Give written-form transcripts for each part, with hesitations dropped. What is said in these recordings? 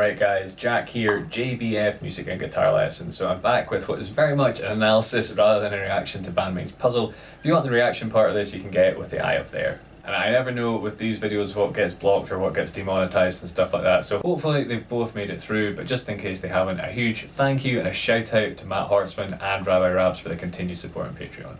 Alright guys, Jack here, JBF Music and Guitar Lessons. So I'm back with what is very much an analysis rather than a reaction to Band-Maid's puzzle. If you want the reaction part of this, you can get it with the eye up there. And I never know with these videos what gets blocked or what gets demonetized and stuff like that, so hopefully they've both made it through, but just in case they haven't, a huge thank you and a shout out to Matt Hortzman and Rabbi Rabs for the continued support on Patreon.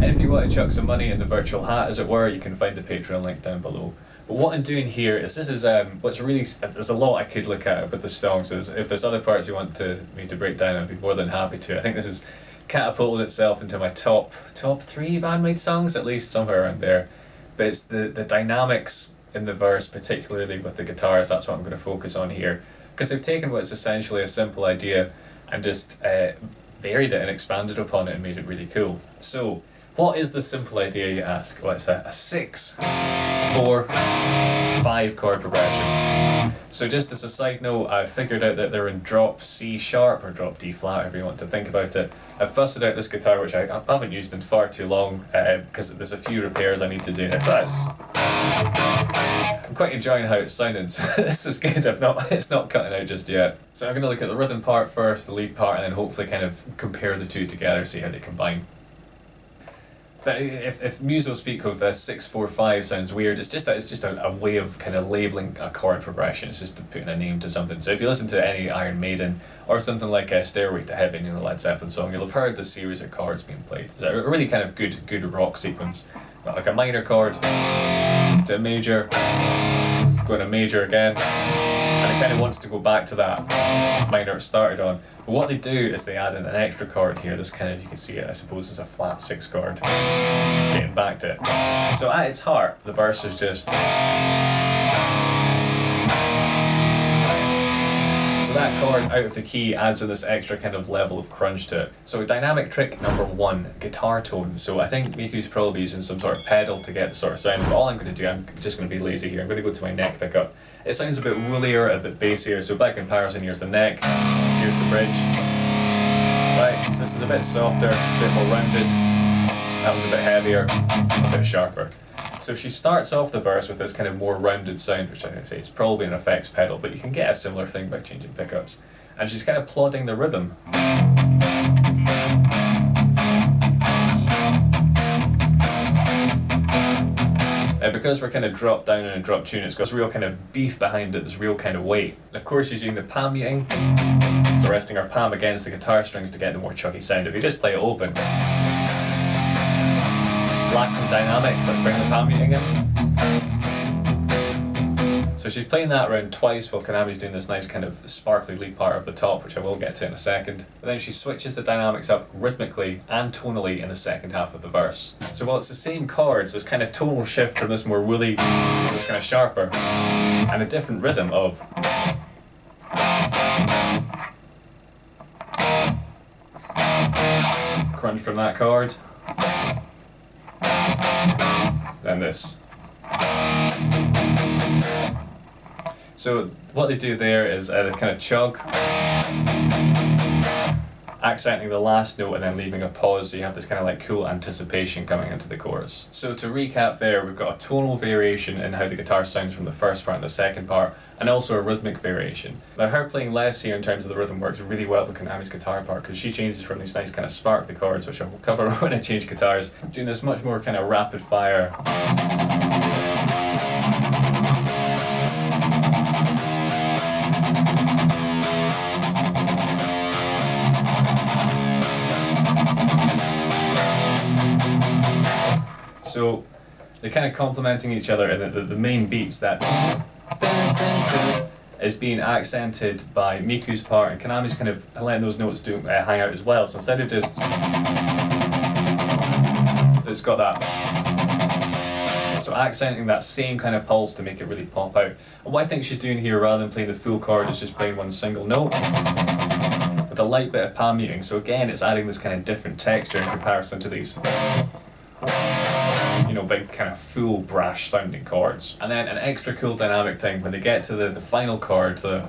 And if you want to chuck some money in the virtual hat, as it were, you can find the Patreon link down below. But what I'm doing here is this is what's really, there's a lot I could look at with the songs. If there's other parts you want me to break down, I'd be more than happy to. I think this has catapulted itself into my top 3 Band-Maid songs, at least somewhere around there. But it's the dynamics in the verse, particularly with the guitars, that's what I'm going to focus on here. Because they've taken what's essentially a simple idea and just varied it and expanded upon it and made it really cool. So, what is the simple idea, you ask? Well, it's a 6-4-5 chord progression. So just as a side note, I've figured out that they're in drop C sharp or drop D flat, however you want to think about it. I've busted out this guitar, which I haven't used in far too long, because there's a few repairs I need to do in it, but I'm quite enjoying how it's sounding, so this is good. It's not cutting out just yet. So I'm going to look at the rhythm part first, the lead part, and then hopefully kind of compare the two together, see how they combine. But if musos speak of this 6-4-5 sounds weird, it's just a way of kind of labelling a chord progression. It's just putting a name to something. So if you listen to any Iron Maiden or something like Stairway to Heaven, you know, Led Zeppelin song, you'll have heard the series of chords being played. It's a really kind of good rock sequence. Got like a minor chord to a major, going to major again, and it kind of wants to go back to that minor it started on. But what they do is they add in an extra chord here. This kind of, you can see it, I suppose, is a flat 6 chord, getting back to it. So at its heart, the verse is just... So that chord out of the key adds in this extra kind of level of crunch to it. So dynamic trick number 1, guitar tone. So I think Miku's probably using some sort of pedal to get the sort of sound, but all I'm going to do, I'm just going to be lazy here. I'm going to go to my neck pickup. It sounds a bit woolier, a bit bassier, so by comparison, here's the neck, here's the bridge. Right, so this is a bit softer, a bit more rounded. That was a bit heavier, a bit sharper. So she starts off the verse with this kind of more rounded sound, which I say is probably an effects pedal, but you can get a similar thing by changing pickups. And she's kind of plodding the rhythm. Because we're kind of dropped down in a drop tune, it's got this real kind of beef behind it, this real kind of weight. Of course, she's using the palm muting, so resting our palm against the guitar strings to get the more chuggy sound. If you just play it open, black and dynamic, let's bring the palm muting in. So she's playing that around twice while Kanami's doing this nice kind of sparkly lead part of the top, which I will get to in a second. But then she switches the dynamics up rhythmically and tonally in the second half of the verse. So while it's the same chords, this kind of tonal shift from this more woolly to this kind of sharper, and a different rhythm of crunch from that chord, then this. So what they do there is they kind of chug, accenting the last note and then leaving a pause, so you have this kind of like cool anticipation coming into the chorus. So to recap there, we've got a tonal variation in how the guitar sounds from the first part and the second part, and also a rhythmic variation. Now her playing less here in terms of the rhythm works really well with Kanami's guitar part, because she changes from these nice kind of sparkly chords, which I'll cover when I change guitars, doing this much more kind of rapid fire. So they're kind of complementing each other, and the main beats that is being accented by Miku's part, and Kanami's kind of letting those notes hang out as well. So instead of just, it's got that. So accenting that same kind of pulse to make it really pop out. And what I think she's doing here, rather than playing the full chord, is just playing one single note with a light bit of palm muting. So again, it's adding this kind of different texture in comparison to these, you know, big kind of full brash sounding chords. And then an extra cool dynamic thing, when they get to the final chord, they're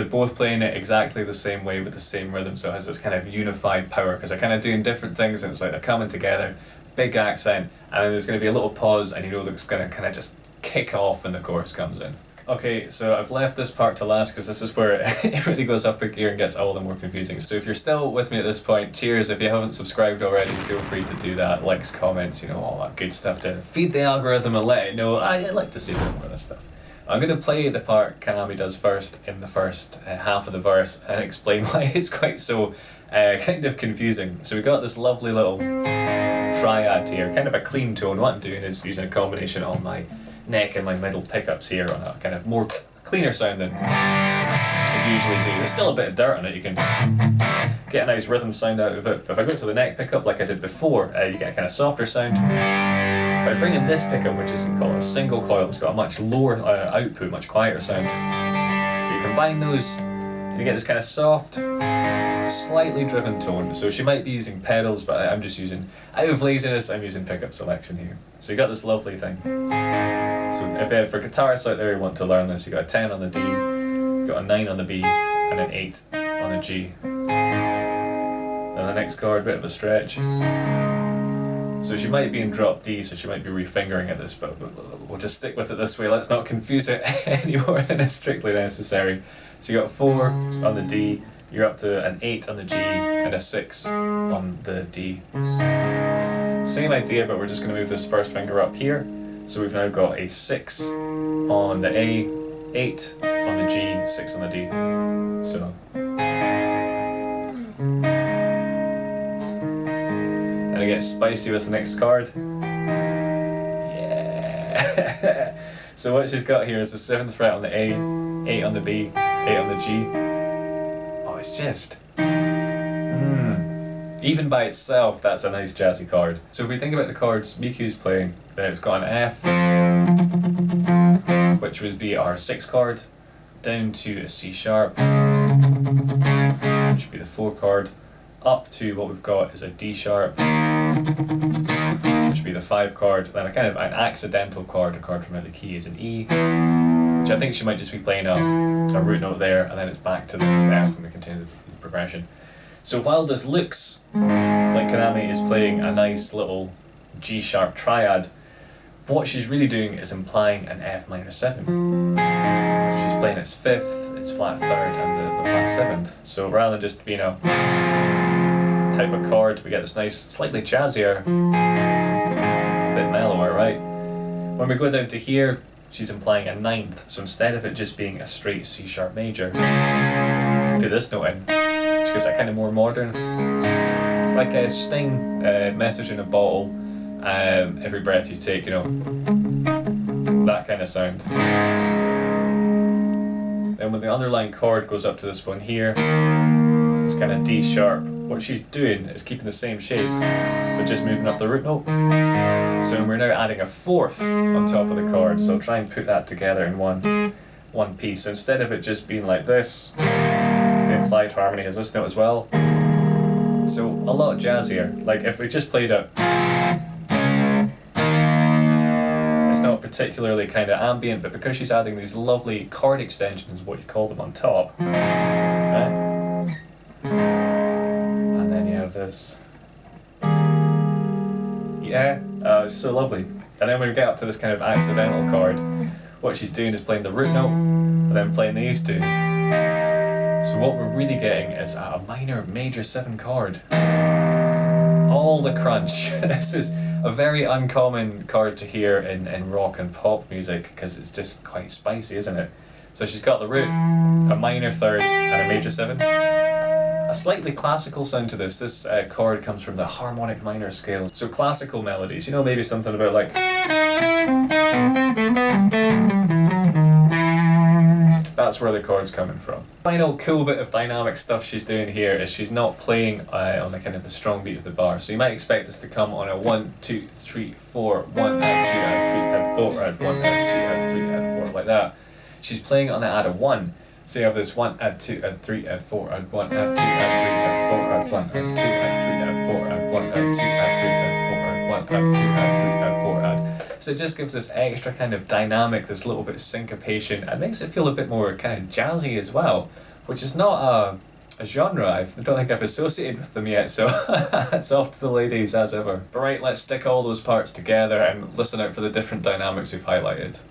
both playing it exactly the same way with the same rhythm, so it has this kind of unified power, because they're kind of doing different things and it's like they're coming together, big accent, and then there's going to be a little pause and you know that it's going to kind of just kick off when the chorus comes in. Okay, so I've left this part to last because this is where it really goes up a gear and gets all the more confusing. So if you're still with me at this point, cheers. If you haven't subscribed already, feel free to do that. Likes, comments, you know, all that good stuff to feed the algorithm and let it know I like to see a bit more of this stuff. I'm going to play the part Kanami does first in the first half of the verse and explain why it's quite so kind of confusing. So we've got this lovely little triad here, kind of a clean tone. What I'm doing is using a combination of my neck and my middle pickups here on a kind of more cleaner sound than I'd usually do. There's still a bit of dirt on it, you can get a nice rhythm sound out of it. If I go to the neck pickup like I did before, you get a kind of softer sound. If I bring in this pickup, which is called a single coil, it's got a much lower output, much quieter sound. So you combine those and you get this kind of soft, slightly driven tone. So she might be using pedals, but I'm just using, out of laziness, I'm using pickup selection here. So you got this lovely thing. So if for guitarists out there who want to learn this, you got a 10 on the D, you got a 9 on the B, and an 8 on the G. And the next chord, bit of a stretch. So she might be in drop D, so she might be refingering at this, but we'll just stick with it this way. Let's not confuse it any more than is strictly necessary. So you got 4 on the D, you're up to an 8 on the G, and a 6 on the D. Same idea, but we're just going to move this first finger up here. So we've now got a 6 on the A, 8 on the G, 6 on the D. So. And it gets spicy with the next chord. Yeah! So what she's got here is the 7th fret on the A, 8 on the B, 8 on the G. Oh, it's just... Even by itself, that's a nice jazzy chord. So if we think about the chords Miku's playing, then it's got an F, which would be our 6th chord, down to a C sharp, which would be the 4th chord, up to what we've got is a D sharp, which would be the 5th chord, then a kind of an accidental chord, a chord from out the key is an E, which I think she might just be playing a root note there, and then it's back to the F and we continue the progression. So while this looks like Kanami is playing a nice little G sharp triad, what she's really doing is implying an F minor 7. She's playing its 5th, its flat 3rd, and the flat 7th. So rather than just being a type of chord, we get this nice, slightly jazzier, a bit mellower, right? When we go down to here, she's implying a 9th. So instead of it just being a straight C sharp major, do this note in. Which gives that kind of more modern, like a Sting message in a bottle, every breath you take, you know, that kind of sound. Then when the underlying chord goes up to this one here, it's kind of D sharp. What she's doing is keeping the same shape, but just moving up the root note. So we're now adding a 4th on top of the chord, so I'll try and put that together in one piece. So instead of it just being like this, the implied harmony has this note as well. So a lot jazzier. Like if we just played it, it's not particularly kind of ambient, but because she's adding these lovely chord extensions, what you call them, on top, right? And then you have this. Yeah, it's so lovely. And then when we get up to this kind of accidental chord, what she's doing is playing the root note, but then playing these two. So what we're really getting is a minor major 7 chord. All the crunch. This is a very uncommon chord to hear in rock and pop music because it's just quite spicy, isn't it? So she's got the root, a minor 3rd, and a major 7. A slightly classical sound to this. This chord comes from the harmonic minor scale. So classical melodies, you know, maybe something about like... That's where the chord's coming from. Final cool bit of dynamic stuff she's doing here is she's not playing on the kind of the strong beat of the bar. So you might expect this to come on a 1, 2, 3, 4, 1, add 2, add 3, add 4, add 1, add 2, add 3, add 4, like that. She's playing on the add a 1. So you have this 1, add 2, add 3, add 4, add 1, add 2, add 3, add 4, add 1, add 2, add 3, add 4, add 1, add 2, add 3, add 4, add 1, add 2, add 3, add 4, add. So it just gives this extra kind of dynamic, this little bit of syncopation, and makes it feel a bit more kind of jazzy as well, which is not a genre I don't think I've associated with them yet, so it's off to the ladies as ever. But right, let's stick all those parts together and listen out for the different dynamics we've highlighted.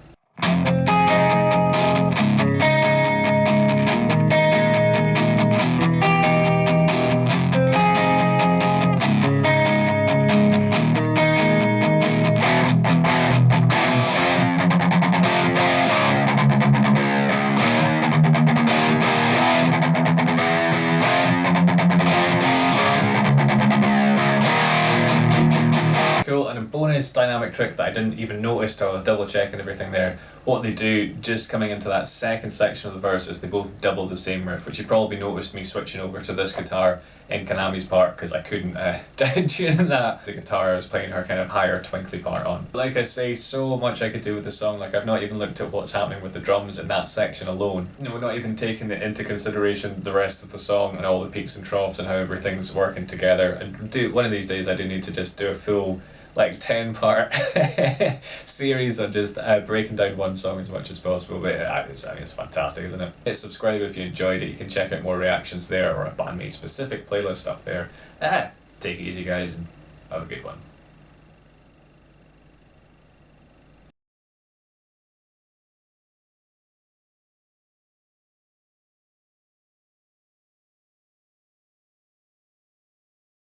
dynamic trick that I didn't even notice till I was double checking everything there. What they do, just coming into that second section of the verse, is they both double the same riff, which you probably noticed me switching over to this guitar in Kanami's part because I couldn't tune that. The guitar I was playing her kind of higher twinkly part on. Like I say, so much I could do with the song. Like, I've not even looked at what's happening with the drums in that section alone. You know, we're not even taking into consideration the rest of the song and all the peaks and troughs and how everything's working together. And one of these days I do need to just do a full like 10-part series on just breaking down one song as much as possible. But I mean, it's fantastic, isn't it? Hit subscribe if you enjoyed it. You can check out more reactions there, or a Band-Maid specific playlist up there. Take it easy, guys, and have a good one.